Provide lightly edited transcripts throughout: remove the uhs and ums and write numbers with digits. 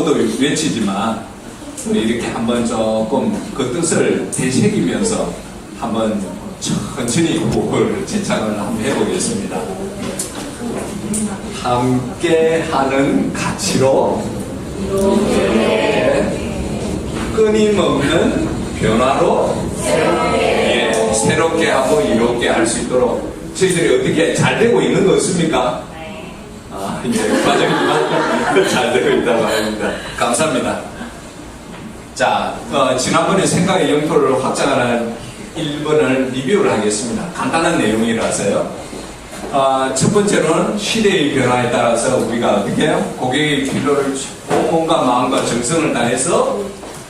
구호도 외치지만 우리 이렇게 한번 조금 그 뜻을 되새기면서 한번 천천히 구호를 제창을 한번 해보겠습니다. 함께하는 가치로 끊임없는 변화로 새롭게 하고 이롭게 할 수 있도록 저희들이 어떻게 잘 되고 있는 거 없습니까? 이제 과정이지만 잘 되고 있다고 합니다. 감사합니다. 자, 지난번에 생각의 영토를 확장하는 1번을 리뷰를 하겠습니다. 간단한 내용이라서요. 첫 번째로는 시대의 변화에 따라서 우리가 어떻게 해요? 고객의 필요를 온과 마음과 정성을 다해서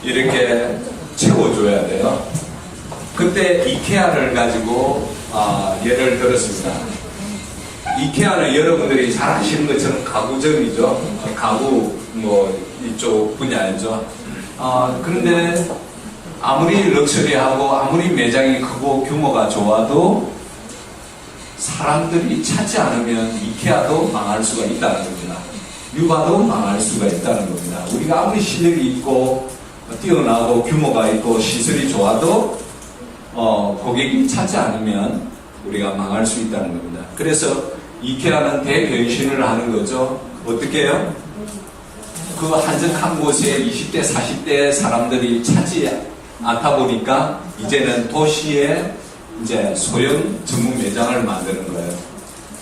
이렇게 채워줘야 돼요. 그때 이케아를 가지고 예를 들었습니다. 이케아는 여러분들이 잘 아시는 것처럼 가구점이죠. 가구 이쪽 분야이죠. 그런데 아무리 럭셔리하고 아무리 매장이 크고 규모가 좋아도 사람들이 찾지 않으면 이케아도 망할 수가 있다는 겁니다. 유바도 망할 수가 있다는 겁니다. 우리가 아무리 실력이 있고 뛰어나고 규모가 있고 시설이 좋아도 고객이 찾지 않으면 우리가 망할 수 있다는 겁니다. 그래서 이케아는 대변신을 하는 거죠. 어떻게 해요? 그 한적한 곳에 20대, 40대 사람들이 찾지 않다 보니까 이제는 도시에 이제 소형 전문 매장을 만드는 거예요.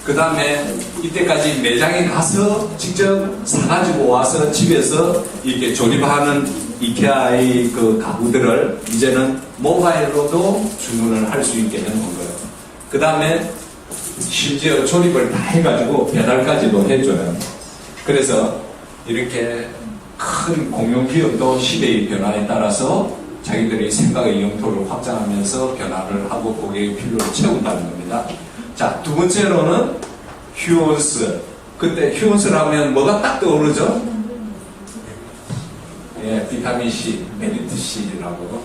그 다음에 이때까지 매장에 가서 직접 사가지고 와서 집에서 이렇게 조립하는 이케아의 그 가구들을 이제는 모바일로도 주문을 할 수 있게 해놓은 거예요. 그 다음에 심지어 조립을 다 해가지고 배달까지도 해줘요. 그래서 이렇게 큰 공용 기업도 시대의 변화에 따라서 자기들이 생각의 영토를 확장하면서 변화를 하고 고객의 필요를 채운다는 겁니다. 자, 두 번째로는 휴온스. 그때 휴온스라면 뭐가 딱 떠오르죠? 예, 비타민 C, 메리트 C라고.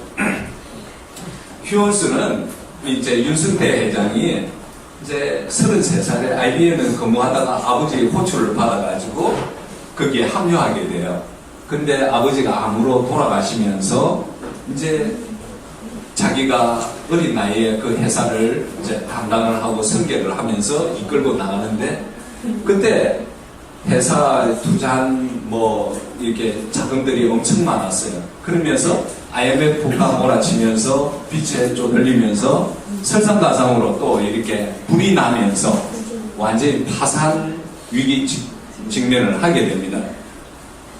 휴온스는 이제 윤승태 회장이 이제 33살에 IBM에는 근무하다가 아버지의 호출을 받아가지고 거기에 합류하게 돼요. 근데 아버지가 암으로 돌아가시면서 이제 자기가 어린 나이에 그 회사를 이제 담당을 하고 설계를 하면서 이끌고 나가는데 그때 회사 투자한 이렇게 자금들이 엄청 많았어요. 그러면서 IMF가 몰아치면서 빛에 쪼들리면서 설상가상으로 또 이렇게 불이 나면서 완전히 파산 위기 직면을 하게 됩니다.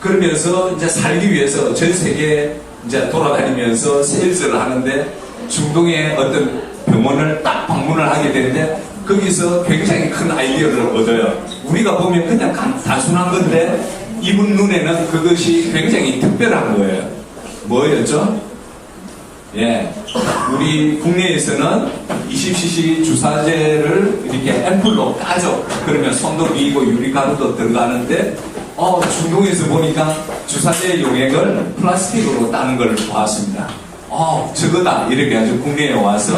그러면서 이제 살기 위해서 전 세계 이제 돌아다니면서 세일즈를 하는데 중동의 어떤 병원을 딱 방문을 하게 되는데 거기서 굉장히 큰 아이디어를 얻어요. 우리가 보면 그냥 단순한 건데 이분 눈에는 그것이 굉장히 특별한 거예요. 뭐였죠? 예, 우리 국내에서는 20cc 주사제를 이렇게 앰플로 까죠. 그러면 손도 비이고 유리가루도 들어가는데 중동에서 보니까 주사제 용액을 플라스틱으로 따는 걸 보았습니다. 저거다 이렇게 아주 국내에 와서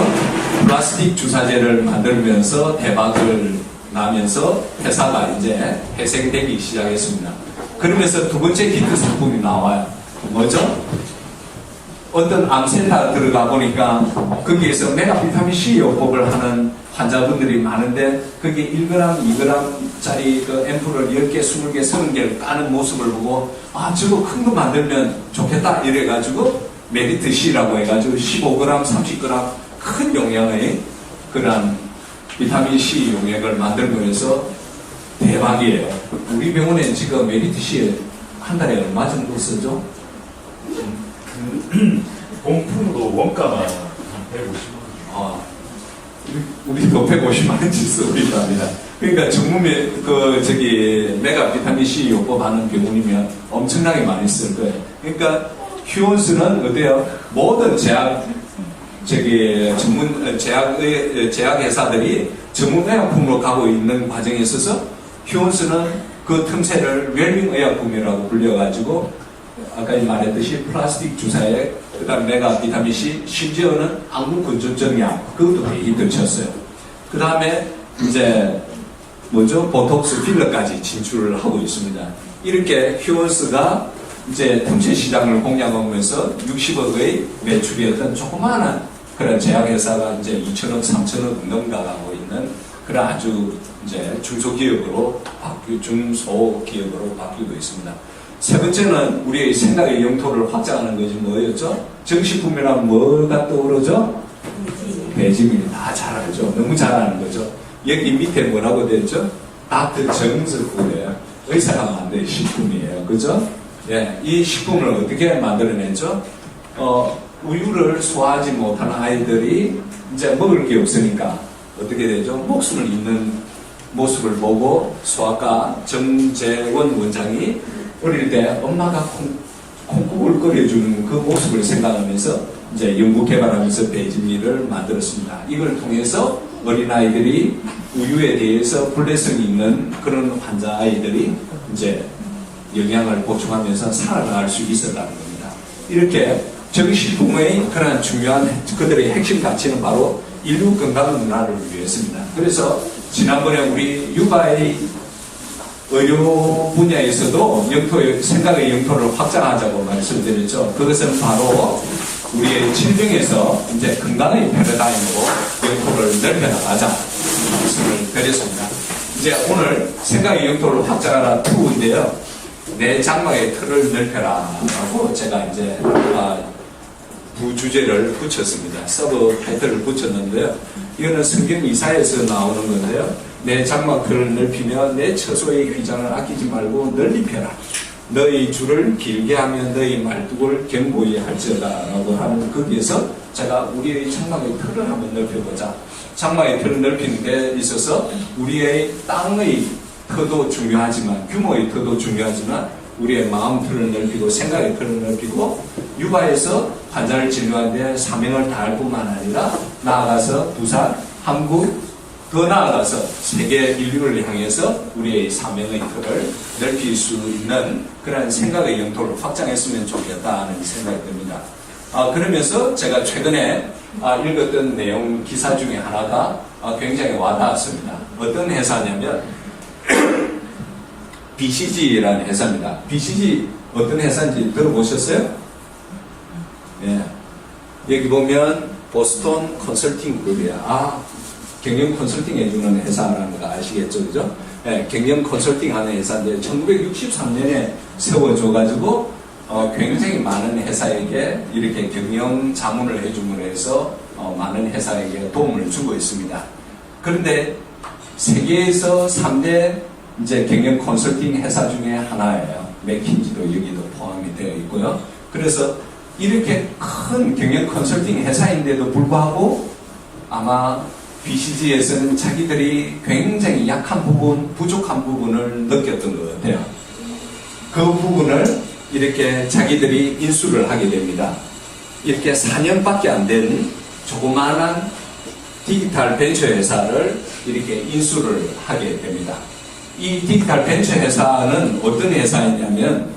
플라스틱 주사제를 만들면서 대박을 나면서 회사가 이제 회생되기 시작했습니다. 그러면서 두 번째 히트 상품이 나와요. 뭐죠? 어떤 암센터 들어가 보니까 거기에서 메가 비타민 C 요법을 하는 환자분들이 많은데 그게 1g, 2g짜리 그 앰플을 10개, 20개, 30개를 까는 모습을 보고 저거 큰 거 만들면 좋겠다 이래가지고 메리트 C라고 해가지고 15g, 30g 큰 용량의 그런 비타민 C 용액을 만들고 해서 대박이에요. 우리 병원에 지금 메리트 C 한 달에 얼마 정도 쓰죠? 공품으로 원가가 한 150만 원. 우리도 150만 원씩 쓰고 있답니다. 그러니까 전문에 메가 비타민 C 요법 하는 병원이면 엄청나게 많이 쓸 거예요. 그러니까 휴온스는 어때요? 모든 제약 회사들이 전문 의약품으로 가고 있는 과정에 있어서 휴온스는 그 틈새를 웰빙 의약품이라고 불려가지고 아까 말했듯이 플라스틱 주사에 그다음 메가 비타민 C 심지어는 안구 건조증 약 그것도 되게 쳤어요. 그 다음에 이제 보톡스 필러까지 진출을 하고 있습니다. 이렇게 휴온스가 이제 틈새 시장을 공략하면서 60억의 매출이었던 조그마한 그런 제약회사가 이제 2천억, 3천억 넘어가고 있는 그런 아주 이제 중소기업으로 중소기업으로 바뀌고 있습니다. 세 번째는 우리의 생각의 영토를 확장하는 것이 뭐였죠? 정식품이란 뭐가 떠오르죠? 배지입니다. 다 잘 알죠? 너무 잘 아는 거죠? 여기 밑에 뭐라고 되어 있죠? 닥터 정석구예요. 의사가 만든 식품이에요. 그죠? 예, 이 식품을 어떻게 만들어냈죠? 우유를 소화하지 못하는 아이들이 이제 먹을 게 없으니까 어떻게 되죠? 목숨을 잇는 모습을 보고 소아과 정재원 원장이 어릴 때 엄마가 콩국을 끓여주는 그 모습을 생각하면서 이제 연구 개발하면서 배지미를 만들었습니다. 이걸 통해서 어린아이들이 우유에 대해서 불내성이 있는 그런 환자 아이들이 이제 영양을 보충하면서 살아나갈 수 있었다는 겁니다. 이렇게 정식품의 그런 중요한 그들의 핵심 가치는 바로 인류 건강 문화를 위해서입니다. 그래서 지난번에 우리 육아의 의료 분야에서도 생각의 영토를 확장하자고 말씀드렸죠. 그것은 바로 우리의 질병에서 이제 건강의 패러다임으로 영토를 넓혀나가자 말씀을 드렸습니다. 이제 오늘 생각의 영토를 확장하라 2인데요. 내 장막의 틀을 넓혀라 라고 제가 이제 부주제를 붙였습니다. 서브 타이틀을 붙였는데요. 이거는 성경 이사에서 나오는 건데요. 내 장막 틀을 넓히며 내 처소의 휘장을 아끼지 말고 널리 펴라. 너희 줄을 길게 하면 너희 말뚝을 견고히 할지어다 라고 하는 거기에서 제가 우리의 장막의 틀을 한번 넓혀보자. 장막의 틀을 넓히는 데 있어서 우리의 땅의 터도 중요하지만 규모의 터도 중요하지만 우리의 마음 틀을 넓히고 생각의 틀을 넓히고 육아에서 환자를 진료하는데 사명을 다할 뿐만 아니라 나아가서 부산, 한국, 더 나아가서 세계 인류를 향해서 우리의 사명의 틀을 넓힐 수 있는 그런 생각의 영토를 확장했으면 좋겠다는 생각이 듭니다. 그러면서 제가 최근에 읽었던 내용 기사 중에 하나가 굉장히 와닿았습니다. 어떤 회사냐면 BCG라는 회사입니다. BCG 어떤 회사인지 들어보셨어요? 예. 여기 보면 보스턴 컨설팅 그룹이야. 경영 컨설팅 해주는 회사라는 거 아시겠죠? 그죠? 예, 경영 컨설팅 하는 회사인데 1963년에 세워줘가지고 굉장히 많은 회사에게 이렇게 경영 자문을 해줌으로 해서 많은 회사에게 도움을 주고 있습니다. 그런데 세계에서 3대 이제 경영 컨설팅 회사 중에 하나예요. 맥킨지도 여기도 포함이 되어 있고요. 그래서 이렇게 큰 경영 컨설팅 회사인데도 불구하고 아마 BCG에서는 자기들이 굉장히 약한 부분, 부족한 부분을 느꼈던 것 같아요. 그 부분을 이렇게 자기들이 인수를 하게 됩니다. 이렇게 4년밖에 안 된 조그마한 디지털 벤처 회사를 이렇게 인수를 하게 됩니다. 이 디지털 벤처 회사는 어떤 회사이냐면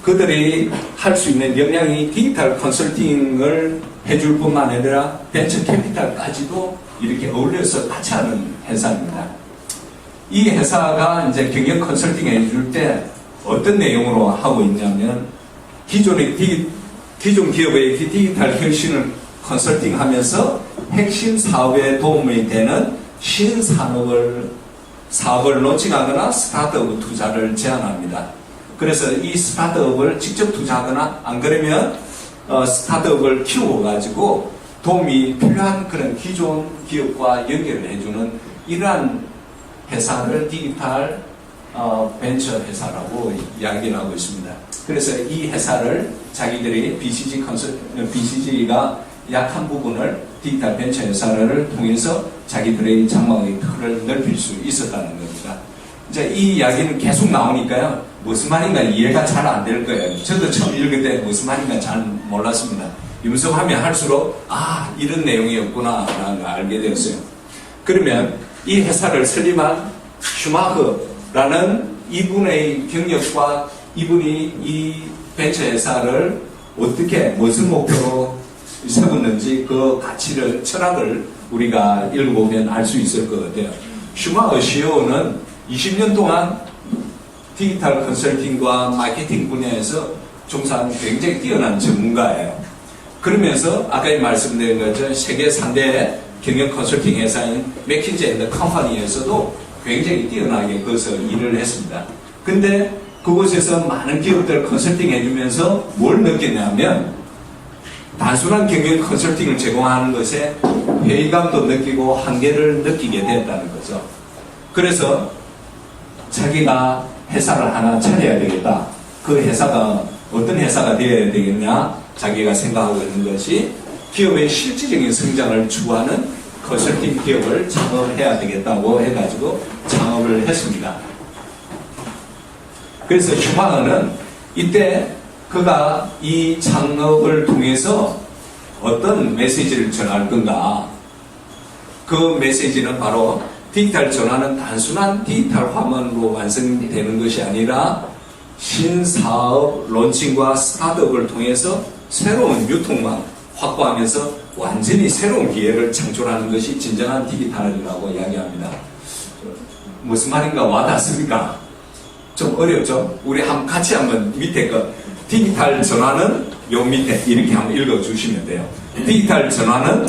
그들이 할 수 있는 역량이 디지털 컨설팅을 해줄 뿐만 아니라 벤처 캐피탈까지도 이렇게 어울려서 같이 하는 회사입니다. 이 회사가 이제 경영 컨설팅 해줄 때 어떤 내용으로 하고 있냐면 기존 기업의 디지털 혁신을 컨설팅 하면서 핵심 사업에 도움이 되는 신산업을 사업을 론칭하거나 스타트업 투자를 제안합니다. 그래서 이 스타트업을 직접 투자하거나 안 그러면 스타트업을 키워가지고 도움이 필요한 그런 기존 기업과 연결을 해주는 이러한 회사를 디지털 벤처 회사라고 이야기를 하고 있습니다. 그래서 이 회사를 자기들이 BCG가 약한 부분을 디지털 벤처 회사를 통해서 자기들의 장막의 틀을 넓힐 수 있었다는 겁니다. 이제 이 이야기는 계속 나오니까요. 무슨 말인가 이해가 잘 안 될 거예요. 저도 처음 읽을 때 무슨 말인가 잘 몰랐습니다. 임석하면 할수록 이런 내용이었구나 라는 걸 알게 되었어요. 그러면 이 회사를 설립한 슈마흐라는 이분의 경력과 이분이 이 벤처 회사를 어떻게 무슨 목표로 세웠는지 그 가치를 철학을 우리가 읽어보면 알 수 있을 것 같아요. 슈마흐 CEO는 20년 동안 디지털 컨설팅과 마케팅 분야에서 종사하는 굉장히 뛰어난 전문가예요. 그러면서 아까 말씀드린 것처럼 세계 3대 경영 컨설팅 회사인 맥킨지 앤드 컴퍼니에서도 굉장히 뛰어나게 거기서 일을 했습니다. 근데 그곳에서 많은 기업들 컨설팅 해주면서 뭘 느꼈냐면 단순한 경영 컨설팅을 제공하는 것에 회의감도 느끼고 한계를 느끼게 됐다는 거죠. 그래서 자기가 회사를 하나 차려야 되겠다. 그 회사가 어떤 회사가 되어야 되겠냐? 자기가 생각하고 있는 것이 기업의 실질적인 성장을 추구하는 컨설팅 기업을 창업해야 되겠다고 해가지고 창업을 했습니다. 그래서 슈마흐는 이때 그가 이 창업을 통해서 어떤 메시지를 전할 건가? 그 메시지는 바로 디지털 전환은 단순한 디지털 화면으로 완성되는 것이 아니라 신사업 론칭과 스타트업을 통해서 새로운 유통망 확보하면서 완전히 새로운 기회를 창출하는 것이 진정한 디지털이라고 이야기합니다. 무슨 말인가 와닿습니까? 좀 어렵죠? 우리 같이 한번 밑에 거 디지털 전환은 요 밑에 이렇게 한번 읽어주시면 돼요. 디지털 전환은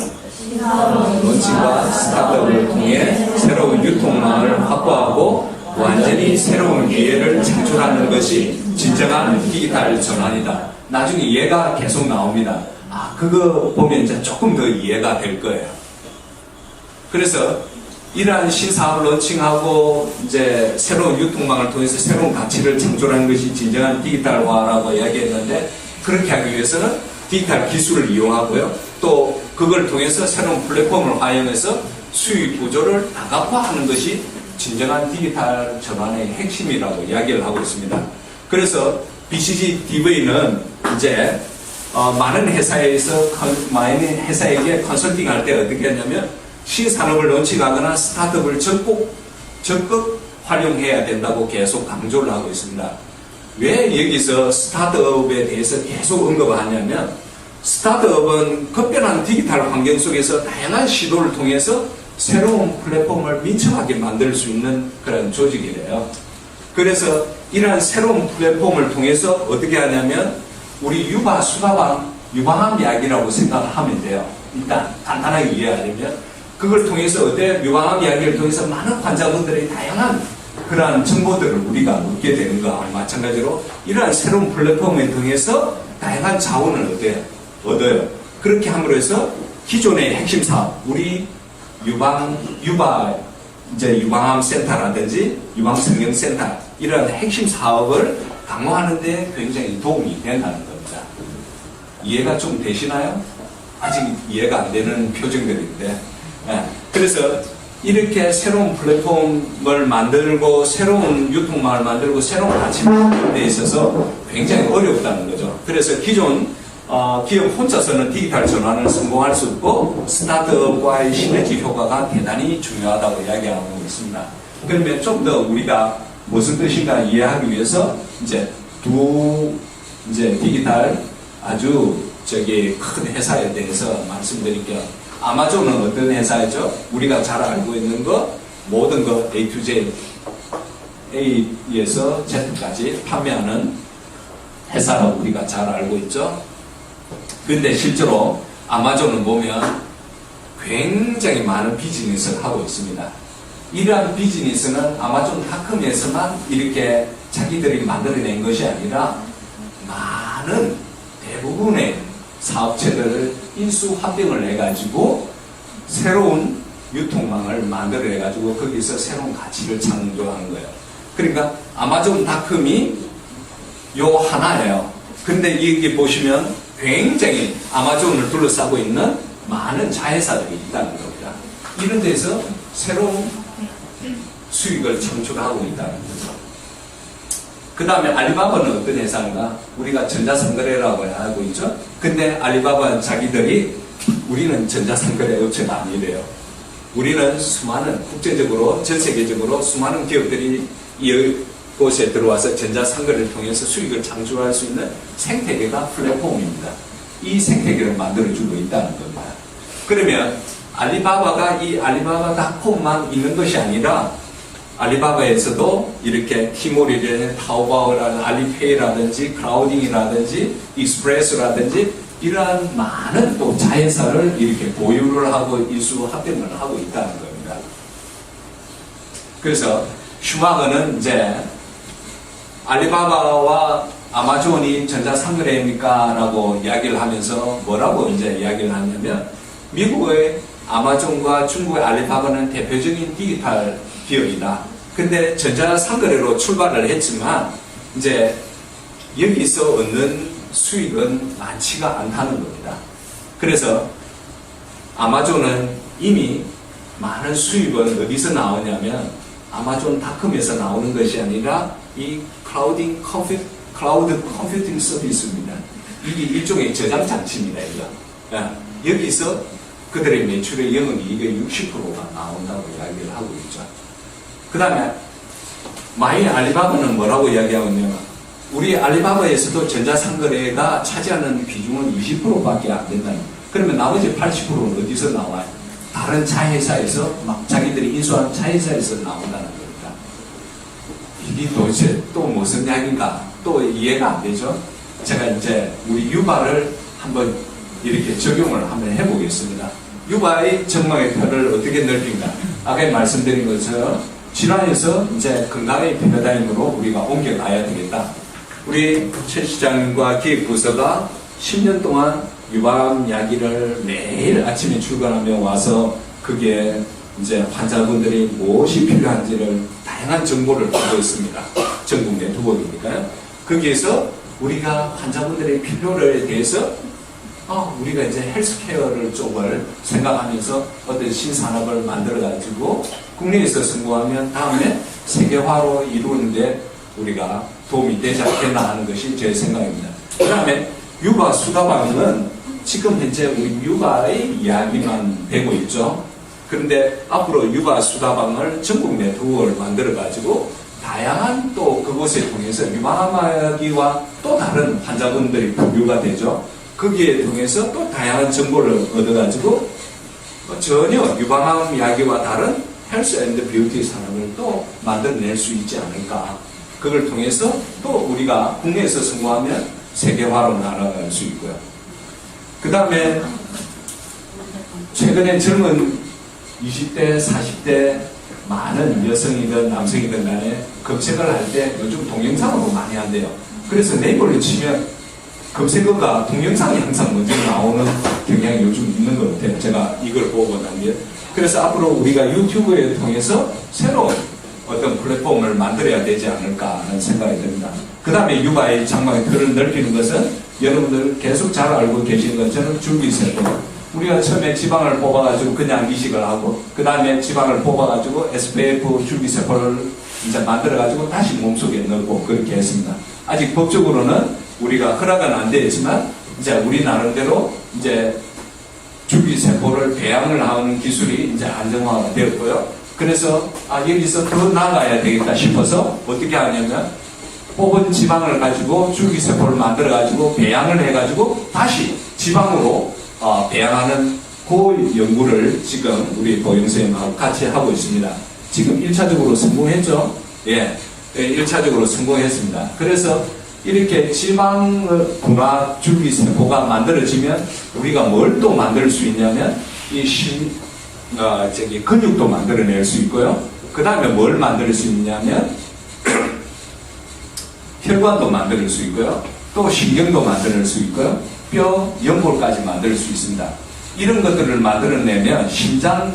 론칭과 스타트업을 통해 새로운 유통망을 확보하고 완전히 새로운 기회를 창출하는 것이 진정한 디지털 전환이다. 나중에 얘가 계속 나옵니다. 그거 보면 이제 조금 더 이해가 될 거예요. 그래서 이러한 신사업을 론칭하고 이제 새로운 유통망을 통해서 새로운 가치를 창출하는 것이 진정한 디지털화라고 이야기했는데 그렇게 하기 위해서는 디지털 기술을 이용하고요. 또 그걸 통해서 새로운 플랫폼을 활용해서 수익 구조를 다각화하는 것이 진정한 디지털 전환의 핵심이라고 이야기를 하고 있습니다. 그래서 BCG DV는 이제 많은 회사에게 컨설팅 할 때 어떻게 하냐면 신산업을 론칭하거나 스타트업을 적극 활용해야 된다고 계속 강조를 하고 있습니다. 왜 여기서 스타트업에 대해서 계속 언급을 하냐면 스타트업은 급변한 디지털 환경 속에서 다양한 시도를 통해서 새로운 플랫폼을 민첩하게 만들 수 있는 그런 조직이래요. 그래서 이러한 새로운 플랫폼을 통해서 어떻게 하냐면 우리 유방암 약이라고 생각하면 돼요. 일단 간단하게 이해하려면 그걸 통해서 유방암 이야기를 통해서 많은 환자분들의 다양한 그러한 정보들을 우리가 얻게 되는 거와 마찬가지로 이러한 새로운 플랫폼을 통해서 다양한 자원을 얻어요. 그렇게 함으로 해서 기존의 핵심 사업, 우리 유방암 센터라든지 유방성형 센터 이러한 핵심 사업을 강화하는 데 굉장히 도움이 된다는 겁니다. 이해가 좀 되시나요? 아직 이해가 안 되는 표정들인데 그래서 이렇게 새로운 플랫폼을 만들고 새로운 유통망을 만들고 새로운 가치를 만드는 데 있어서 굉장히 어렵다는 거죠. 그래서 기존 기업 혼자서는 디지털 전환을 성공할 수 없고 스타트업과의 시너지 효과가 대단히 중요하다고 이야기하고 있습니다. 그러면 좀 더 우리가 무슨 뜻인가 이해하기 위해서 이제 디지털 아주 큰 회사에 대해서 말씀드릴게요. 아마존은 어떤 회사이죠? 우리가 잘 알고 있는 거 모든 거 A to Z A에서 Z까지 판매하는 회사라고 우리가 잘 알고 있죠. 근데 실제로 아마존을 보면 굉장히 많은 비즈니스를 하고 있습니다. 이러한 비즈니스는 아마존닷컴에서만 이렇게 자기들이 만들어낸 것이 아니라 많은 대부분의 사업체들을 인수 합병을 해가지고 새로운 유통망을 만들어내가지고 거기서 새로운 가치를 창조하는 거예요. 그러니까 아마존닷컴이 요 하나예요. 근데 여기 보시면 굉장히 아마존을 둘러싸고 있는 많은 자회사들이 있다는 겁니다. 이런 데서 새로운 수익을 창출하고 있다는 거죠. 그 다음에 알리바바는 어떤 회사인가? 우리가 전자상거래라고 하고 있죠. 근데 알리바바는 자기들이 우리는 전자상거래 업체가 아니래요. 우리는 수많은 국제적으로 전 세계적으로 수많은 기업들이 이곳에 들어와서 전자상거래를 통해서 수익을 창출할 수 있는 생태계가 플랫폼입니다. 이 생태계를 만들어주고 있다는 겁니다. 그러면 알리바바가 이 알리바바닷컴만 있는 것이 아니라 알리바바에서도 이렇게 티모리라든지 타오바오라든지 알리페이라든지 크라우딩이라든지 익스프레스라든지 이러한 많은 또 자회사를 이렇게 보유를 하고 인수 합병을 하고 있다는 겁니다. 그래서 슈마거는 이제 알리바바와 아마존이 전자상거래입니까? 라고 이야기를 하면서 뭐라고 이제 이야기를 하냐면 미국의 아마존과 중국의 알리바바는 대표적인 디지털 기업이다. 근데 전자상거래로 출발을 했지만 이제 여기서 얻는 수익은 많지가 않다는 겁니다. 그래서 아마존은 이미 많은 수익은 어디서 나오냐면 아마존닷컴에서 나오는 것이 아니라 이 클라우드 컴퓨팅 서비스입니다. 이게 일종의 저장 장치입니다. 이거. 여기서 그들의 매출의 영업이익의 60%가 나온다고 이야기를 하고 있죠. 그 다음에 마이 알리바바는 뭐라고 이야기하고 있냐면 우리 알리바바에서도 전자상거래가 차지하는 비중은 20%밖에 안 된다는 거예요. 그러면 나머지 80%는 어디서 나와요? 다른 자회사에서 막 자기들이 인수한 자회사에서 나온다는 겁니다. 이게 도대체 또 무슨 이야기인가? 또 이해가 안 되죠? 제가 이제 우리 유바를 한번 이렇게 적용을 한번 해보겠습니다. 유바의 전망의 편을 어떻게 넓힌가? 아까 말씀드린 것처럼 질환에서 이제 건강의 패러다임으로 우리가 옮겨가야 되겠다. 우리 최 시장과 기획부서가 10년 동안 유방 이야기를 매일 아침에 출근하며 와서 그게 이제 환자분들이 무엇이 필요한지를 다양한 정보를 받고 있습니다. 전국 네트워크니까요. 거기에서 우리가 환자분들의 필요에 대해서 우리가 이제 헬스케어를 쪽을 생각하면서 어떤 신산업을 만들어가지고 국내에서 성공하면 다음에 세계화로 이루는데 우리가 도움이 되지 않겠나 하는 것이 제 생각입니다. 그 다음에 유바 수다방은 지금 현재 우리 유바의 이야기만 되고 있죠. 그런데 앞으로 유바 수다방을 전국 네트워크를 만들어가지고 다양한 또 그곳에 통해서 유방암이야기와 또 다른 환자분들이 분류가 되죠. 거기에 통해서 또 다양한 정보를 얻어가지고 전혀 유방암 이야기와 다른 헬스 앤드 뷰티 산업을 또 만들어낼 수 있지 않을까. 그걸 통해서 또 우리가 국내에서 성공하면 세계화로 날아갈 수 있고요. 그 다음에 최근에 젊은 20대, 40대 많은 여성이든 남성이든 간에 검색을 할 때 요즘 동영상으로 많이 한대요. 그래서 네이버를 치면 검색어가 동영상이 항상 먼저 나오는 경향이 요즘 있는 것 같아요. 제가 이걸 보고 난 뒤에. 그래서 앞으로 우리가 유튜브에 통해서 새로운 어떤 플랫폼을 만들어야 되지 않을까 하는 생각이 듭니다. 그 다음에 유바의 장막의 틀을 넓히는 것은 여러분들 계속 잘 알고 계시는 것처럼 줄기세포. 우리가 처음에 지방을 뽑아가지고 그냥 이식을 하고 그 다음에 지방을 뽑아가지고 SPF 줄기세포를 이제 만들어가지고 다시 몸속에 넣고 그렇게 했습니다. 아직 법적으로는 우리가 허락은 안 되지만 이제 우리 나름대로 이제 줄기세포를 배양을 하는 기술이 이제 안정화가 되었고요. 그래서 여기서 더 나아가야 되겠다 싶어서 어떻게 하냐면 뽑은 지방을 가지고 줄기세포를 만들어 가지고 배양을 해 가지고 다시 지방으로 배양하는 그 연구를 지금 우리 도영선생님하고 같이 하고 있습니다. 지금 1차적으로 성공했죠? 예, 1차적으로 성공했습니다. 그래서 이렇게 지방 분화 줄기세포가 만들어지면 우리가 뭘 또 만들 수 있냐면 근육도 만들어낼 수 있고요. 그 다음에 뭘 만들 수 있냐면 혈관도 만들 수 있고요. 또 신경도 만들 수 있고요. 뼈, 연골까지 만들 수 있습니다. 이런 것들을 만들어내면 심장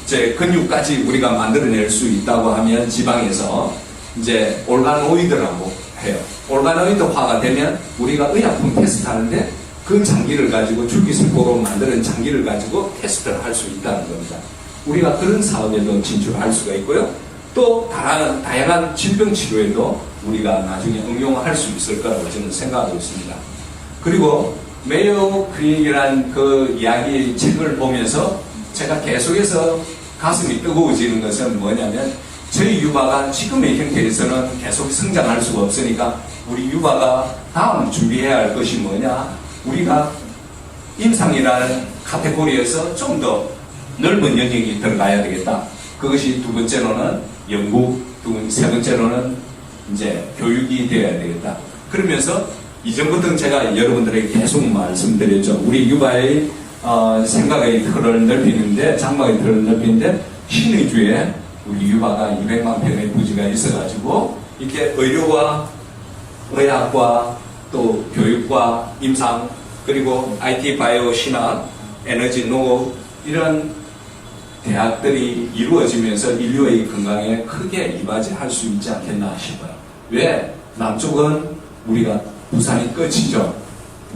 근육까지 우리가 만들어낼 수 있다고 하면 지방에서 이제 올가노이드라고 해요. 올가노이드화가 되면 우리가 의약품 테스트 하는데 그 장기를 가지고 줄기세포로 만드는 장기를 가지고 테스트를 할 수 있다는 겁니다. 우리가 그런 사업에도 진출할 수가 있고요. 또 다양한 질병 치료에도 우리가 나중에 응용할 수 있을 거라고 저는 생각하고 있습니다. 그리고 메이오 클리닉이라는 그 이야기 책을 보면서 제가 계속해서 가슴이 뜨거워지는 것은 뭐냐면 저희 유바가 지금의 형태에서는 계속 성장할 수가 없으니까 우리 유바가 다음 준비해야 할 것이 뭐냐, 우리가 임상이라는 카테고리에서 좀 더 넓은 영역이 들어가야 되겠다. 그것이 두 번째로는 연구, 세 번째로는 이제 교육이 되어야 되겠다. 그러면서 이전부터 제가 여러분들에게 계속 말씀드렸죠. 우리 유바의 생각의 틀을 넓히는데, 장막의 틀을 넓히는데, 신의주에 우리 유바가 200만 평의 부지가 있어가지고, 이렇게 의료와 의학과 또 교육과 임상, 그리고 IT, 바이오, 신학, 에너지, 농업, 이런 대학들이 이루어지면서 인류의 건강에 크게 이바지할 수 있지 않겠나 싶어요. 왜? 남쪽은 우리가 부산이 끝이죠.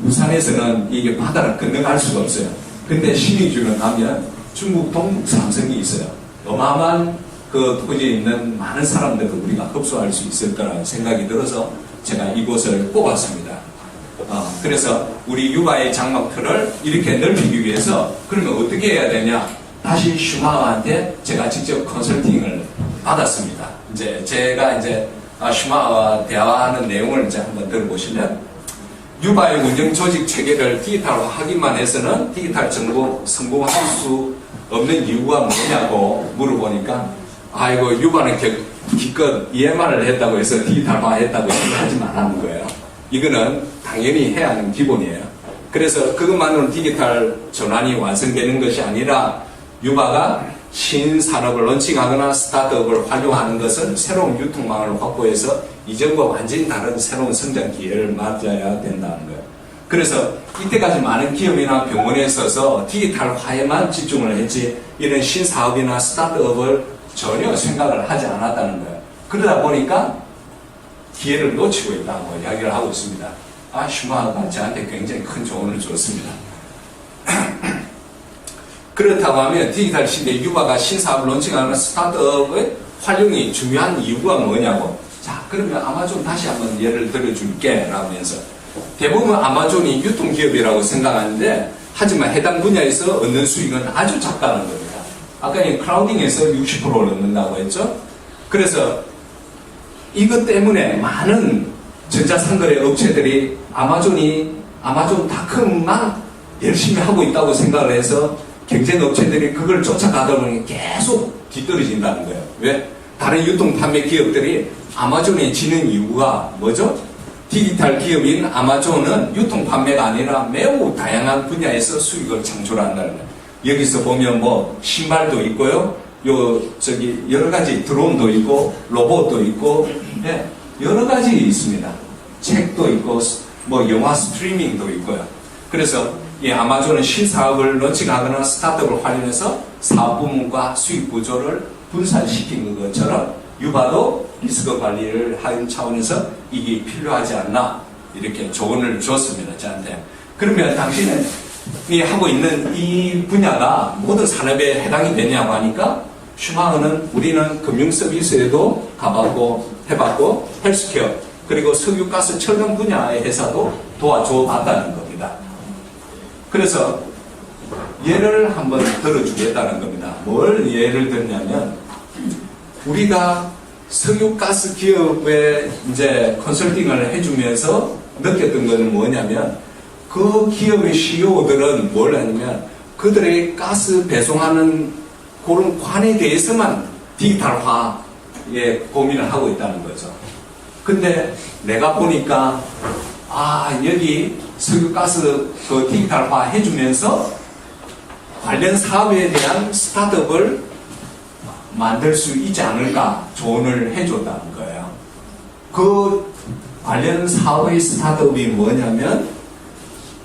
부산에서는 이게 바다를 건너갈 수가 없어요. 근데 신의주를 가면 중국 동북 삼성이 있어요. 어마어마한 그 토지에 있는 많은 사람들을 우리가 흡수할 수 있을 거라는 생각이 들어서 제가 이곳을 뽑았습니다. 그래서 우리 유바의 장막틀을 이렇게 넓히기 위해서 그러면 어떻게 해야 되냐? 다시 슈마흐한테 제가 직접 컨설팅을 받았습니다. 제가 슈마흐와 대화하는 내용을 이제 한번 들어보시면, 유바의 운영 조직 체계를 디지털화하기만 해서는 디지털 정보 성공할 수 없는 이유가 뭐냐고 물어보니까, 아이고, 유바는 기껏 EMR을 했다고 해서 디지털화 했다고 생각하지 말라는 거예요. 이거는 당연히 해야 하는 기본이에요. 그래서 그것만으로는 디지털 전환이 완성되는 것이 아니라, 유바가 신산업을 런칭하거나 스타트업을 활용하는 것은 새로운 유통망을 확보해서 이전과 완전히 다른 새로운 성장 기회를 맞아야 된다는 거예요. 그래서 이때까지 많은 기업이나 병원에 있어서 디지털화에만 집중을 했지, 이런 신사업이나 스타트업을 전혀 생각을 하지 않았다는 거예요. 그러다 보니까 기회를 놓치고 있다고 이야기를 하고 있습니다. 슈마흐가 저한테 굉장히 큰 조언을 줬습니다. 그렇다고 하면 디지털 시대 유바가 신사업을 론칭하는 스타트업의 활용이 중요한 이유가 뭐냐고. 자, 그러면 아마존 다시 한번 예를 들어줄게 라면서, 대부분 아마존이 유통기업이라고 생각하는데, 하지만 해당 분야에서 얻는 수익은 아주 작다는 겁니다. 아까 이 크라우딩에서 60%를 얻는다고 했죠. 그래서 이것 때문에 많은 전자상거래 업체들이 아마존닷컴만 열심히 하고 있다고 생각을 해서 경쟁 업체들이 그걸 쫓아가다 보니 계속 뒤떨어진다는 거예요. 왜? 다른 유통 판매 기업들이 아마존에 지는 이유가 뭐죠? 디지털 기업인 아마존은 유통 판매가 아니라 매우 다양한 분야에서 수익을 창출한다는 거예요. 여기서 보면 신발도 있고요. 여러 가지 드론도 있고, 로봇도 있고, 네, 여러 가지 있습니다. 책도 있고, 영화 스트리밍도 있고요. 그래서 이 아마존은 신사업을 런칭하거나 스타트업을 활용해서 사업 부문과 수익 구조를 분산시킨 것처럼 유바도 리스크 관리를 하는 차원에서 이게 필요하지 않나, 이렇게 조언을 줬습니다, 저한테. 그러면 당신이 하고 있는 이 분야가 모든 산업에 해당이 되냐고 하니까, 슈마흐는 우리는 금융 서비스에도 가봤고 해봤고, 헬스케어, 그리고 석유, 가스, 철강 분야의 회사도 도와줘 봤다는 겁니다. 그래서 예를 한번 들어주겠다는 겁니다. 뭘 예를 들냐면, 우리가 석유, 가스 기업에 컨설팅을 해주면서 느꼈던 것은 뭐냐면, 그 기업의 CEO들은 뭘 하냐면, 그들의 가스 배송하는 그런 관에 대해서만 디지털화에 고민을 하고 있다는 거죠. 근데 내가 보니까, 여기 석유가스 디지털화 해주면서 관련 사업에 대한 스타트업을 만들 수 있지 않을까 조언을 해줬다는 거예요. 그 관련 사업의 스타트업이 뭐냐면,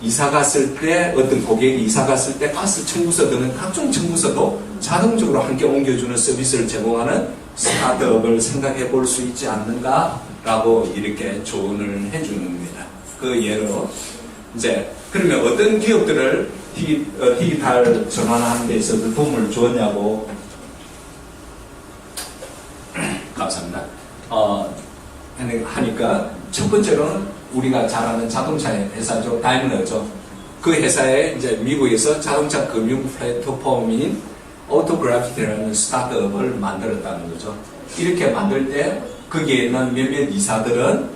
이사 갔을 때, 어떤 고객이 이사 갔을 때 가스 청구서 등은 각종 청구서도 자동적으로 함께 옮겨주는 서비스를 제공하는 스타트업을 생각해 볼 수 있지 않는가라고 이렇게 조언을 해주는 겁니다. 그 예로, 그러면 어떤 기업들을 디지털 전환하는 데 있어서 도움을 주었냐고. 감사합니다. 하니까, 첫 번째로는 우리가 잘 아는 자동차 회사죠. 다임러죠. 그 회사에 미국에서 자동차 금융 플랫폼인 오토그래피티라는 스타트업을 만들었다는 거죠. 이렇게 만들 때 거기에 있는 몇몇 이사들은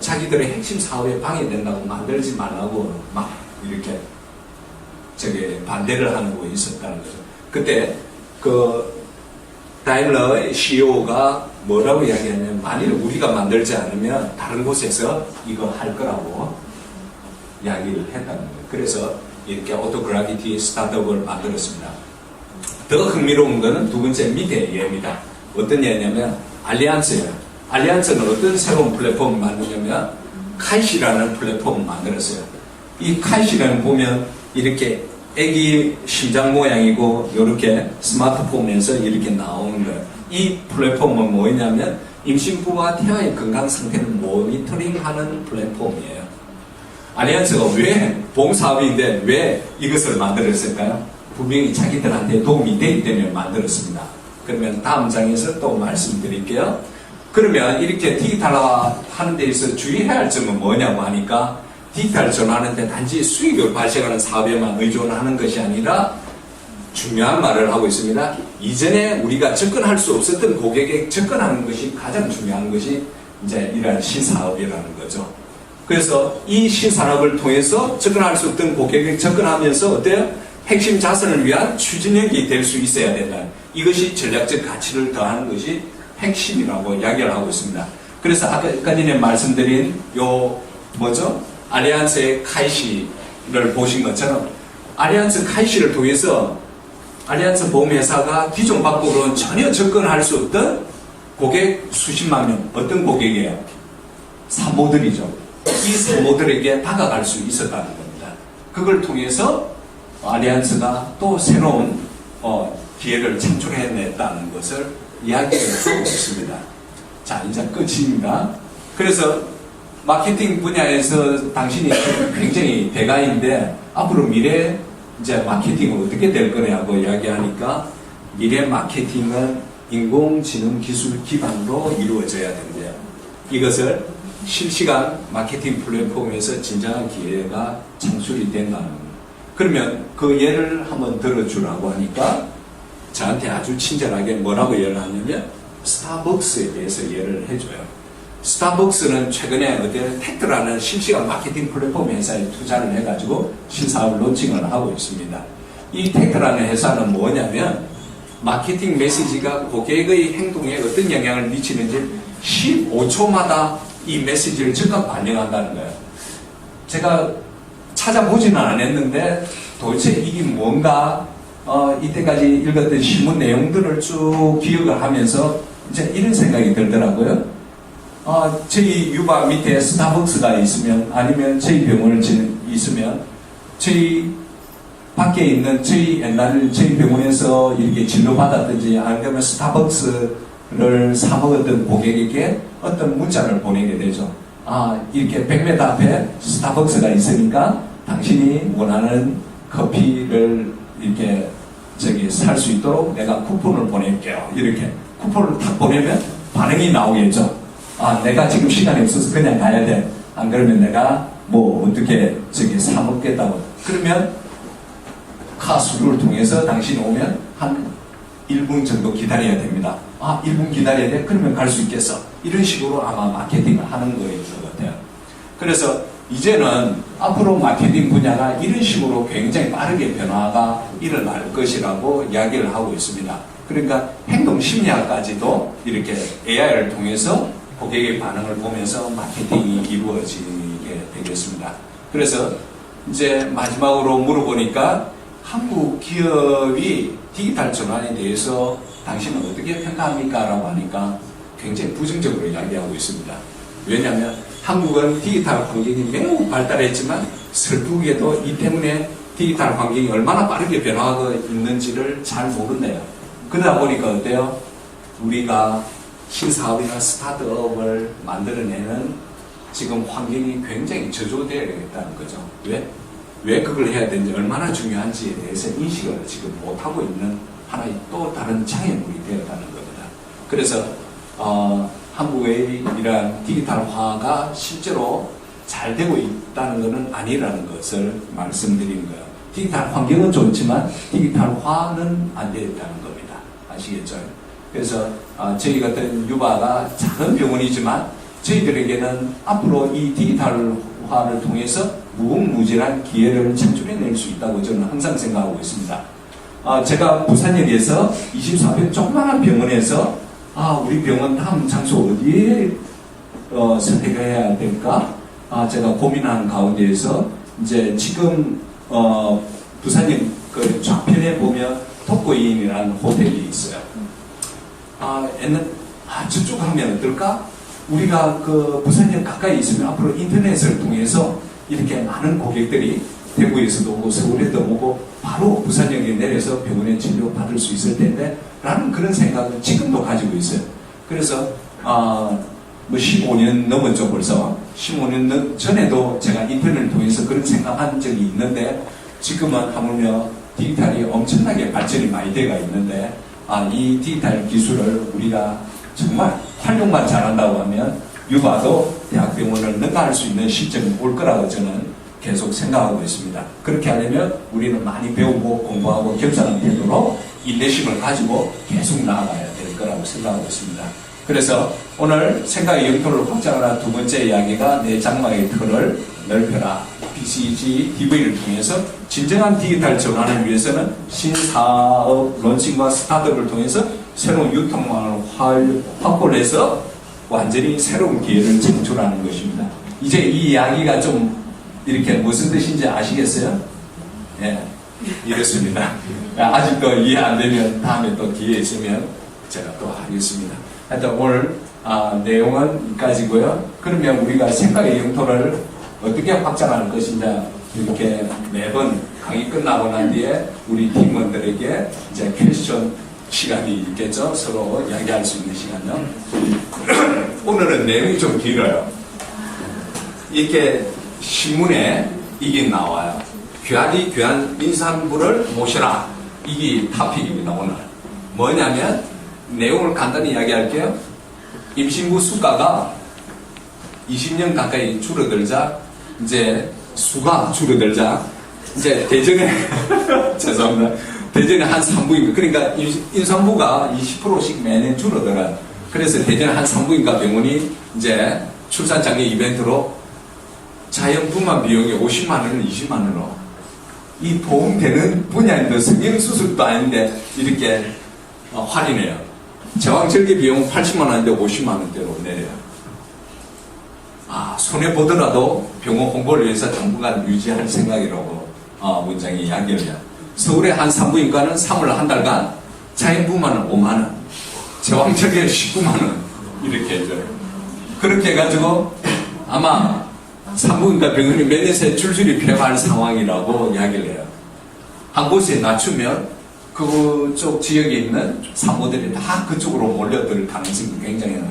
자기들의 핵심 사업에 방해된다고 만들지 말라고 막 이렇게 반대를 하는 거 있었다는 거죠. 그때 다일러의 CEO가 뭐라고 이야기하냐면 만일 우리가 만들지 않으면 다른 곳에서 이거 할 거라고 이야기를 했다는 거예요. 그래서 이렇게 오토그라비티 스타트업을 만들었습니다. 더 흥미로운 거는 두 번째 밑에 예입니다. 어떤 예냐면 알리안스예요. 알리안스는 어떤 새로운 플랫폼을 만드냐면 카이시라는 플랫폼을 만들었어요. 이 카이시는 보면 이렇게 애기 심장 모양이고 이렇게 스마트폰에서 이렇게 나오는 거예요. 이 플랫폼은 뭐냐면 임신부와 태아의 건강 상태를 모니터링하는 플랫폼이에요. 알리안스가 왜 봉사업인데 왜 이것을 만들었을까요? 분명히 자기들한테 도움이 되기 때문에 만들었습니다. 그러면 다음 장에서 또 말씀드릴게요. 그러면 이렇게 디지털화 하는 데 있어서 주의해야 할 점은 뭐냐고 하니까 디지털 전환하는데 단지 수익을 발생하는 사업에만 의존하는 것이 아니라 중요한 말을 하고 있습니다. 이전에 우리가 접근할 수 없었던 고객에 접근하는 것이 가장 중요한 것이 이제 이러한 신사업이라는 거죠. 그래서 이 신산업을 통해서 접근할 수 없던 고객에 접근하면서 어때요? 핵심 자산을 위한 추진력이 될 수 있어야 된다. 이것이 전략적 가치를 더하는 것이 핵심이라고 이야기를 하고 있습니다. 그래서 아까 전에 말씀드린 요 뭐죠? 알리안스의 카이시를 보신 것처럼 알리안스 카이시를 통해서 알리안스 보험회사가 기존 방법으로는 전혀 접근할 수 없던 고객 수십만 명, 어떤 고객이에요? 사모들이죠. 이 사모들에게 다가갈 수 있었다는 겁니다. 그걸 통해서 알리안스가 또 새로운 기회를 창출해냈다는 것을 이야기를 하고 있습니다. 자, 이제 끝입니다. 그래서 마케팅 분야에서 당신이 굉장히 대가인데 앞으로 미래 이제 마케팅은 어떻게 될 거냐고 이야기하니까 미래 마케팅은 인공지능 기술 기반으로 이루어져야 된대요. 이것을 실시간 마케팅 플랫폼에서 진정한 기회가 창출이 된다는 겁니다. 그러면 그 예를 한번 들어주라고 하니까 저한테 아주 친절하게 뭐라고 예를 하냐면 스타벅스에 대해서 예를 해줘요. 스타벅스는 최근에 어디 텍트라는 실시간 마케팅 플랫폼 회사에 투자를 해가지고 신사업을 론칭을 하고 있습니다. 이 텍트라는 회사는 뭐냐면 마케팅 메시지가 고객의 행동에 어떤 영향을 미치는지 15초마다 이 메시지를 즉각 반영한다는 거예요. 제가 찾아보지는 않았는데 도대체 이게 뭔가 이때까지 읽었던 신문 내용들을 쭉 기억을 하면서 이제 이런 생각이 들더라고요. 저희 유바 밑에 스타벅스가 있으면 아니면 저희 병원을 있으면 저희 밖에 있는 저희 옛날 저희 병원에서 이렇게 진료받았든지 아니면 스타벅스를 사 먹었던 고객에게 어떤 문자를 보내게 되죠. 이렇게 100m 앞에 스타벅스가 있으니까 당신이 원하는 커피를 이렇게 살 수 있도록 내가 쿠폰을 보낼게요. 이렇게 쿠폰을 탁 보내면 반응이 나오겠죠. 내가 지금 시간이 없어서 그냥 가야 돼. 안 그러면 내가 뭐 어떻게 사 먹겠다고. 그러면 카수를 통해서 당신이 오면 한 1분 정도 기다려야 됩니다. 1분 기다려야 돼? 그러면 갈 수 있겠어. 이런 식으로 아마 마케팅을 하는 거일 것 같아요. 그래서 이제는 앞으로 마케팅 분야가 이런 식으로 굉장히 빠르게 변화가 일어날 것이라고 이야기를 하고 있습니다. 그러니까 행동 심리학까지도 이렇게 AI를 통해서 고객의 반응을 보면서 마케팅이 이루어지게 되겠습니다. 그래서 이제 마지막으로 물어보니까 한국 기업이 디지털 전환에 대해서 당신은 어떻게 평가합니까? 라고 하니까 굉장히 부정적으로 이야기하고 있습니다. 왜냐하면 한국은 디지털 환경이 매우 발달했지만 슬프게도 이 때문에 디지털 환경이 얼마나 빠르게 변화하고 있는지를 잘 모른대요. 그러다 보니까 어때요? 우리가 신사업이나 스타트업을 만들어내는 지금 환경이 굉장히 저조되어 있다는 거죠. 왜 그걸 해야 되는지 얼마나 중요한지에 대해서 인식을 지금 못하고 있는 하나의 또 다른 장애물이 되었다는 겁니다. 그래서 한국의 이러한 디지털화가 실제로 잘 되고 있다는 것은 아니라는 것을 말씀드린 거예요. 디지털 환경은 좋지만 디지털화는 안 되어 있다는 겁니다. 아시겠죠? 그래서 저희 같은 유바가 작은 병원이지만 저희들에게는 앞으로 이 디지털화를 통해서 무궁무진한 기회를 창출해낼 수 있다고 저는 항상 생각하고 있습니다. 제가 부산역에서 24평 조그마한 병원에서 우리 병원 다음 장소 어디에 선택해야 될까? 제가 고민하는 가운데에서 이제 지금 부산역 그 좌편에 보면 독거인이라는 호텔이 있어요. 저쪽 하면 어떨까? 우리가 그 부산역 가까이 있으면 앞으로 인터넷을 통해서 이렇게 많은 고객들이 대구에서도 오고 서울에도 오고 바로 부산역에 내려서 병원에 진료 받을 수 있을 텐데 라는 그런 생각을 지금도 가지고 있어요. 그래서 뭐 15년 넘었죠. 벌써 15년 전에도 제가 인터넷을 통해서 그런 생각한 적이 있는데 지금은 하물며 디지털이 엄청나게 발전이 많이 되어 있는데 이 디지털 기술을 우리가 정말 활용만 잘한다고 하면 유바도 대학병원을 능가할 수 있는 시점이 올 거라고 저는 계속 생각하고 있습니다. 그렇게 하려면 우리는 많이 배우고 공부하고 겸손한 태도로 인내심을 가지고 계속 나아가야 될 거라고 생각하고 있습니다. 그래서 오늘 생각의 영토를 확장하는 두 번째 이야기가 내 장막의 틀을 넓혀라. BCG TV를 통해서 진정한 디지털 전환을 위해서는 신사업 론칭과 스타트업을 통해서 새로운 유통망을 확보를 해서 완전히 새로운 기회를 창출하는 것입니다. 이제 이 이야기가 좀 이렇게 무슨 뜻인지 아시겠어요? 예, 이렇습니다. 아직도 이해 안 되면 다음에 또 기회 있으면 제가 또 하겠습니다. 하여튼 오늘 내용은 여기까지고요. 그러면 우리가 생각의 영토를 어떻게 확장할 것인가 이렇게 매번 강의 끝나고 난 뒤에 우리 팀원들에게 이제 퀘스천 시간이 있겠죠. 서로 이야기할 수 있는 시간요. 오늘은 내용이 좀 길어요. 이렇게 신문에 이게 나와요. 귀한 임산부를 모셔라. 이게 토픽입니다. 오늘 뭐냐면 내용을 간단히 이야기할게요. 임신부 수가가 20년 가까이 줄어들자 이제 수가 줄어들자 이제 대전에 죄송합니다. 대전에 한 산부인과 그러니까 임산부가 20%씩 매년 줄어들어요. 그래서 대전에 한 산부인과 병원이 이제 출산 장려 이벤트로 자연분만 비용이 50만 원을 20만 원으로 이 도움되는 분야인데 성형수술도 아닌데 이렇게 할인해요. 제왕절개 비용은 80만 원인데 50만 원대로 내려요. 손해보더라도 병원 홍보를 위해서 당분간 유지할 생각이라고 원장이 이야기를 해요. 서울의 한 산부인과는 3월 한 달간 자연분만은 5만 원, 제왕절개 19만 원 이렇게 해줘요. 그렇게 해가지고 아마 산부인과 병원이 몇 년 새 출술이 필요할 상황이라고 이야기를 해요. 한 곳에 낮추면 그쪽 지역에 있는 산모들이 다 그쪽으로 몰려들 가능성이 굉장히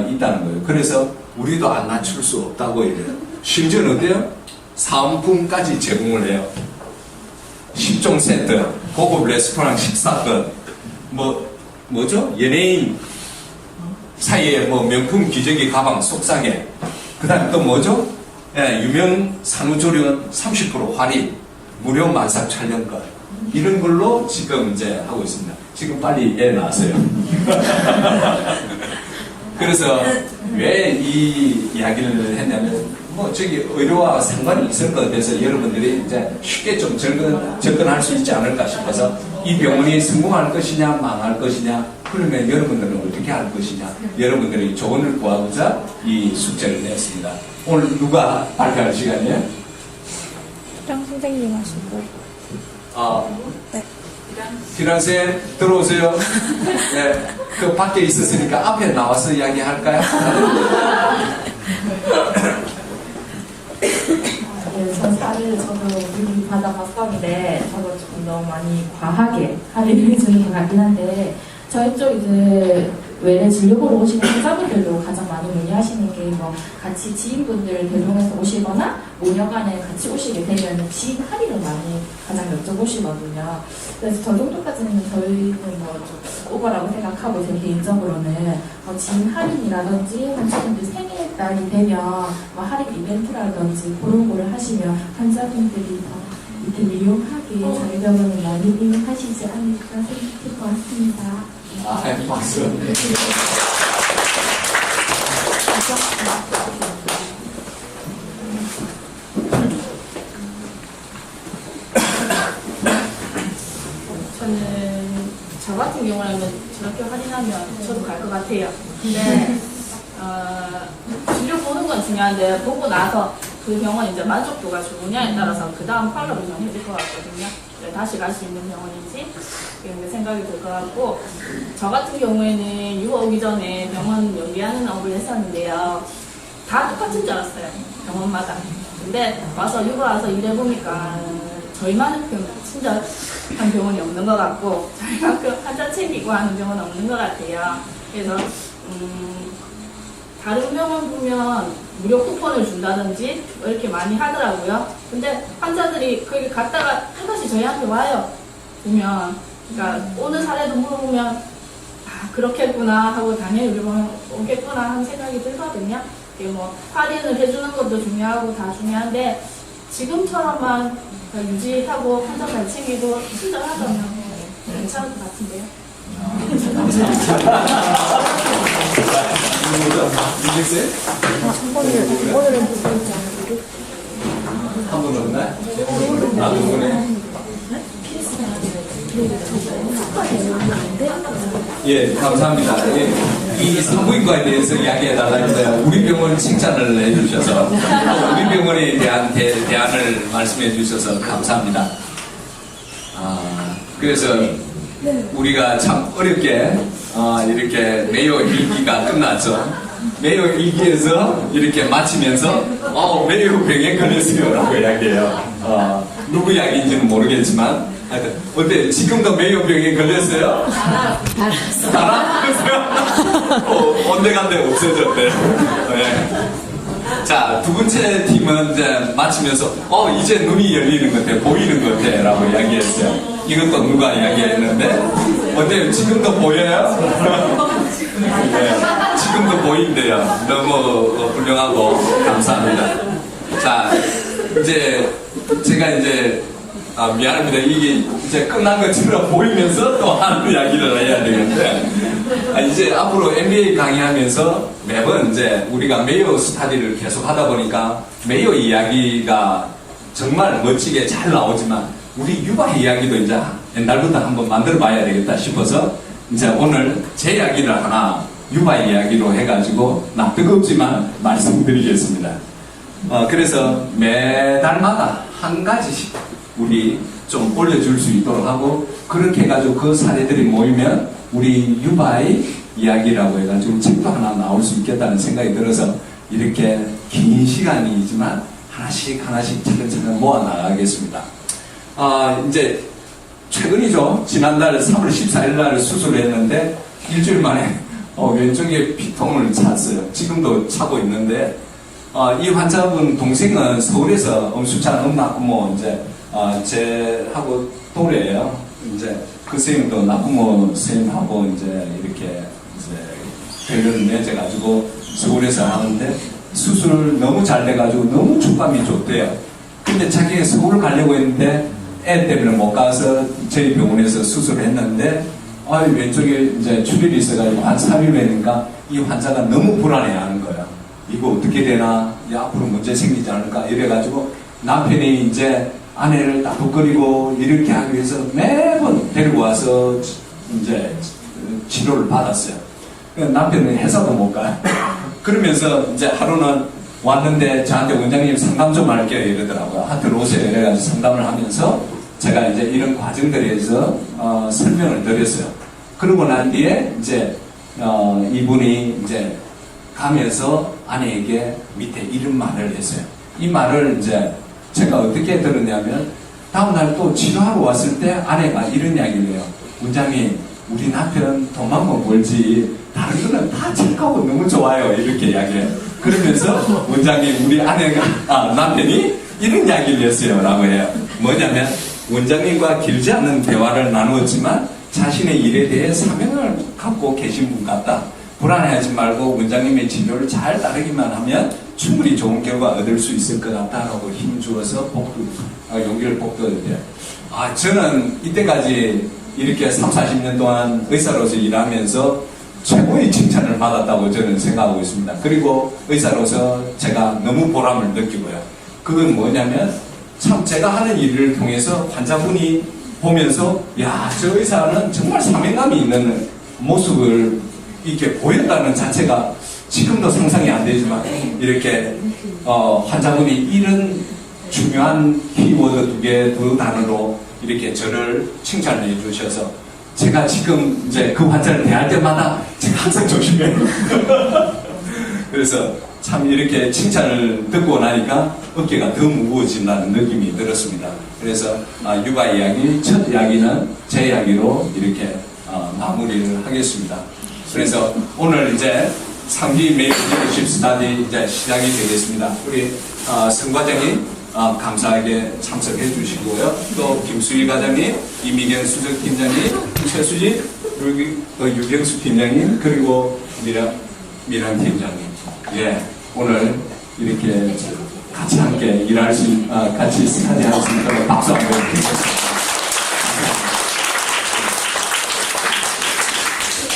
있다는 거예요. 그래서 우리도 안 낮출 수 없다고 해요. 심지어는 어때요? 사은품까지 제공을 해요. 10종 세트, 고급 레스토랑 식사권, 뭐죠? 연예인 사이에 명품 기저귀 가방 속삭에, 그 다음에 또 뭐죠? 유명 산후조리원 30% 할인, 무료 만삭 촬영권, 이런 걸로 지금 이제 하고 있습니다. 지금 빨리 애 낳았어요. 그래서 왜 이 이야기를 했냐면 저기 의료와 상관이 있을 것 같아서 여러분들이 이제 쉽게 좀 접근할 수 있지 않을까 싶어서 이 병원이 성공할 것이냐 망할 것이냐 그러면 여러분들은 어떻게 할 것이냐 여러분들이 조언을 구하고자 이 숙제를 냈습니다. 오늘 누가 발표할 시간이에요? 장 선생님 하시고 네. 기란쌤 들어오세요. 네, 그 밖에 있었으니까 앞에 나와서 이야기할까요? 네, 저도 미리 받아봤었는데 저도 조금 너무 많이 과하게 할인을 해주는 것 같긴 한데 저희 쪽 이제 외래 진료 보러 오시는 환자분들도 가장 많이 문의하시는 게 같이 지인분들 대동해서 오시거나 모녀간에 같이 오시게 되면 지인 할인을 많이 가장 여쭤보시거든요. 그래서 저 정도까지는 저희는 좀 오버라고 생각하고 제 개인적으로는 지인 할인이라든지 환자분들 생일날이 되면 할인 이벤트라든지 그런 거를 하시면 환자분들이 더 이렇게 유용하게 저희 병원을 많이 이용하시지 않을까 생각할 것 같습니다. 박수. 같은 경우라면 저렇게 할인하면 저도 갈 것 같아요. 근데 진료 보는 건 중요한데 보고 나서 그 병원 이제 만족도가 좋으냐에 따라서 그 다음 팔로우를 정해질 것 같거든요. 다시 갈 수 있는 병원인지 이런 생각이 들 것 같고, 저 같은 경우에는 유아 오기 전에 병원 연계하는 업을 했었는데요. 다 똑같은 줄 알았어요, 병원마다. 근데 와서 유아 와서 일해보니까 저희만큼 친절한 병원이 없는 것 같고, 저희만큼 환자 챙기고 하는 병원은 없는 것 같아요. 그래서 다른 병원 보면 무료 쿠폰을 준다든지 뭐 이렇게 많이 하더라고요. 근데 환자들이 거기 갔다가 또다시 저희한테 와요. 보면. 그러니까 오는 사례도 물어보면 아 그렇겠구나 하고 당연히 우리 보면 오겠구나 하는 생각이 들거든요. 이게 뭐 할인을 해주는 것도 중요하고 다 중요한데 지금처럼만 유지하고 환자 잘 챙기고 친절하다면 괜찮을 것 같은데요. 오늘은 한분 없나? 두 분에. 예, 감사합니다. 예, 이 산부인과에 대해서 이야기해달라는데 우리 병원 칭찬을 해주셔서 우리 병원에 대한 대안을 말씀해 주셔서 감사합니다. 그래서 우리가 참 어렵게 이렇게 메이오 1기가 끝났죠. 메이오 1기에서 이렇게 마치면서 메이오 병에 걸렸어요 라고 이야기해요. 누구 이야기인지는 모르겠지만 하여튼 어때? 지금도 메이오 병에 걸렸어요? 알았어요? 온데간데 없어졌대. 네. 자, 두 번째 팀은 이제 마치면서 이제 눈이 열리는 것 같아, 보이는 것 같아 라고 이야기했어요. 이것도 누가 이야기했는데 어때요? 지금도 보여요? 네, 지금도 보인대요. 너무 훌륭하고 감사합니다. 자, 이제 제가 이제 미안합니다. 이게 이제 끝난 것처럼 보이면서 또 하는 이야기를 해야 되는데, 이제 앞으로 MBA 강의하면서 매번 이제 우리가 메이오 스타디를 계속 하다 보니까 메이오 이야기가 정말 멋지게 잘 나오지만 우리 유바 이야기도 이제 옛날부터 한번 만들어 봐야 되겠다 싶어서 이제 오늘 제 이야기를 하나 유바 이야기로 해가지고 뜨겁지만 말씀드리겠습니다. 그래서 매달마다 한 가지씩 우리 좀 올려줄 수 있도록 하고, 그렇게 해가지고 그 사례들이 모이면 우리 유바의 이야기라고 해가지고 책도 하나 나올 수 있겠다는 생각이 들어서 이렇게 긴 시간이지만 하나씩 차근차근 모아 나가겠습니다. 이제 최근이죠. 지난달 3월 14일 날 수술을 했는데 일주일 만에 왼쪽에 피통을 찼어요. 지금도 차고 있는데 이 환자분 동생은 서울에서 엄수찬 엄나부모 이제 제하고 또래예요. 이제 그 선생님도 나부모 선생님하고 이제 이렇게 이제 별을 맺어가지고 서울에서 하는데 수술 너무 잘 돼가지고 너무 촉감이 좋대요. 근데 자기가 서울 가려고 했는데 애 때문에 못 가서 저희 병원에서 수술을 했는데 왼쪽에 이제 출혈이 있어가지고 한 3일 되니까 이 환자가 너무 불안해하는 거예요. 이거 어떻게 되나? 앞으로 문제 생기지 않을까? 이래가지고 남편이 이제 아내를 따뜻거리고 이렇게 하기 위해서 매번 데리고 와서 이제 치료를 받았어요. 남편은 회사도 못 가요. 그러면서 이제 하루는 왔는데 저한테 원장님 상담 좀 할게요 이러더라고요. 하여튼 오세요 이래가지고 상담을 하면서 제가 이제 이런 과정들에 대해서 설명을 드렸어요. 그러고 난 뒤에 이제 이분이 이제 가면서 아내에게 밑에 이런 말을 했어요. 이 말을 이제 제가 어떻게 들었냐면 다음날 또 치료하러 왔을 때 아내가 이런 이야기를 해요. 원장님 우리 남편 돈만 번 벌지 다른 거는 다 착하고 너무 좋아요 이렇게 이야기해요. 그러면서 원장님 우리 남편이 이런 이야기를 했어요 라고 해요. 뭐냐면 원장님과 길지 않은 대화를 나누었지만 자신의 일에 대해 사명을 갖고 계신 분 같다. 불안해하지 말고 원장님의 진료를 잘 따르기만 하면 충분히 좋은 결과 얻을 수 있을 것 같다라고 힘주어서 용기를 북돋았대요. 저는 이때까지 이렇게 30-40년 동안 의사로서 일하면서 최고의 칭찬을 받았다고 저는 생각하고 있습니다. 그리고 의사로서 제가 너무 보람을 느끼고요. 그건 뭐냐면 참 제가 하는 일을 통해서 환자분이 보면서 야, 저 의사는 정말 사명감이 있는 모습을 이렇게 보였다는 자체가 지금도 상상이 안 되지만 이렇게 환자분이 이런 중요한 키워드 두 개, 두 단어로 이렇게 저를 칭찬해 주셔서 제가 지금 이제 그 환자를 대할 때마다 제가 항상 조심해요. 그래서 참 이렇게 칭찬을 듣고 나니까 어깨가 더 무거워진다는 느낌이 들었습니다. 그래서 육아 이야기, 첫 이야기는 제 이야기로 이렇게 마무리를 하겠습니다. 그래서 오늘 이제 3기 메이크 리더십 스타디 이제 시작이 되겠습니다. 우리 성 과장님 감사하게 참석해 주시고요. 또 김수희 과장님, 이미경 수석팀장님, 최수진, 유경수 팀장님, 그리고 미랑 팀장님. 예, 오늘 이렇게 같이 함께 일할 수, 같이 스타디 할 수 있도록 박수 한번 드리겠습니다.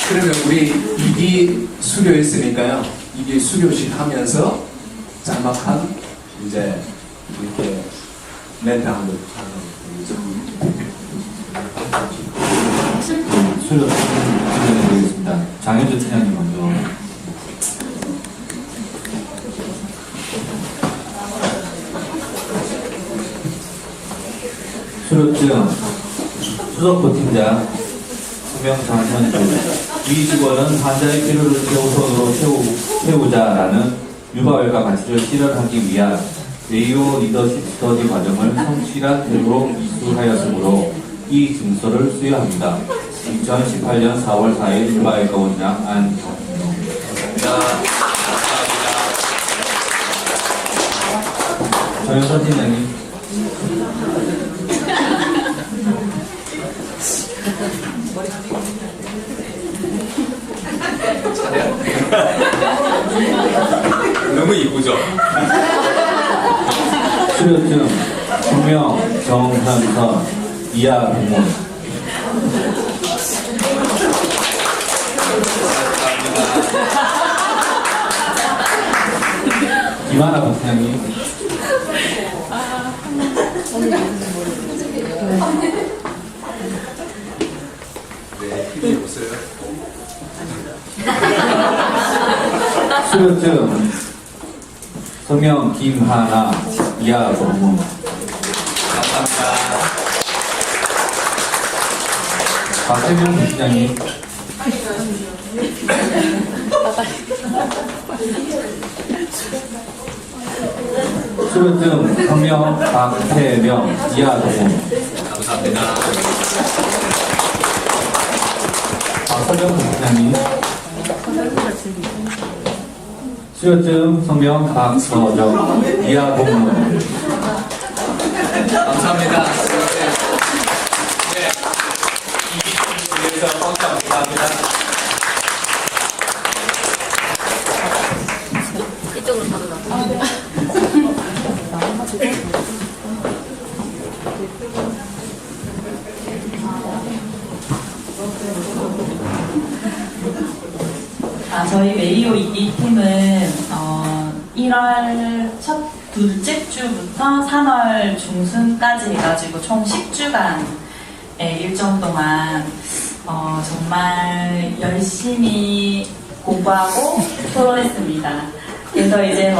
그러면 우리 2기 수료했으니까요. 2기 수료식 하면서 짤막한 이제 이렇게 멘트 한번 수료 진행해드리겠습니다. 장현주 팀장님 먼저. 수료증 수석부 팀장 수명장현주. 이 직원은 환자의 필요를 최우선으로 채우자라는 유바웰과 가치를 실현하기 위한 메이오 리더십 스터디 과정을 성실한 태도로 이수하였으므로 이 증서를 수여합니다. 2018년 4월 4일 유바웰과 원장 안정영. 정현선 팀장님. 너무 이쁘죠? 수료증 성명 정현선 이하 공무원. 김하나 부팀장님. 네, 힘이 없어요. 수료증 성명 김하나 이하 공무원. 감사합니다. 박세명 부팀장님. 수료증 성명 박태명 이하 공무원. 감사합니다. 박서경 부팀장님. 수료증 성명 박서정 이하 공무원. 감사합니다. 네. 위해서 감사합니다. 저희 메이오 2기 팀은 1월 둘째 주부터 3월 중순까지 해가지고 총 10주간의 일정 동안 정말 열심히 공부하고 토론했습니다. 그래서 이제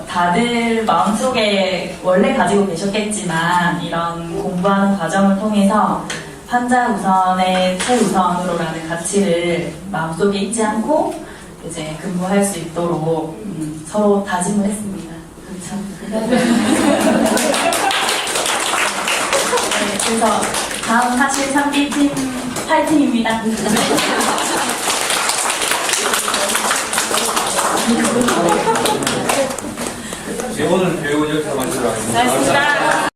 다들 마음속에 원래 가지고 계셨겠지만 이런 공부하는 과정을 통해서 환자 우선의 최우선으로라는 가치를 마음속에 잊지 않고 이제 근무할 수 있도록 서로 다짐을 했습니다. 그렇죠. 네, 그래서 다음 사실 3기 팀 파이팅입니다. 오늘 교육은 여기서 마치도록 하겠습니다. 고맙습니다.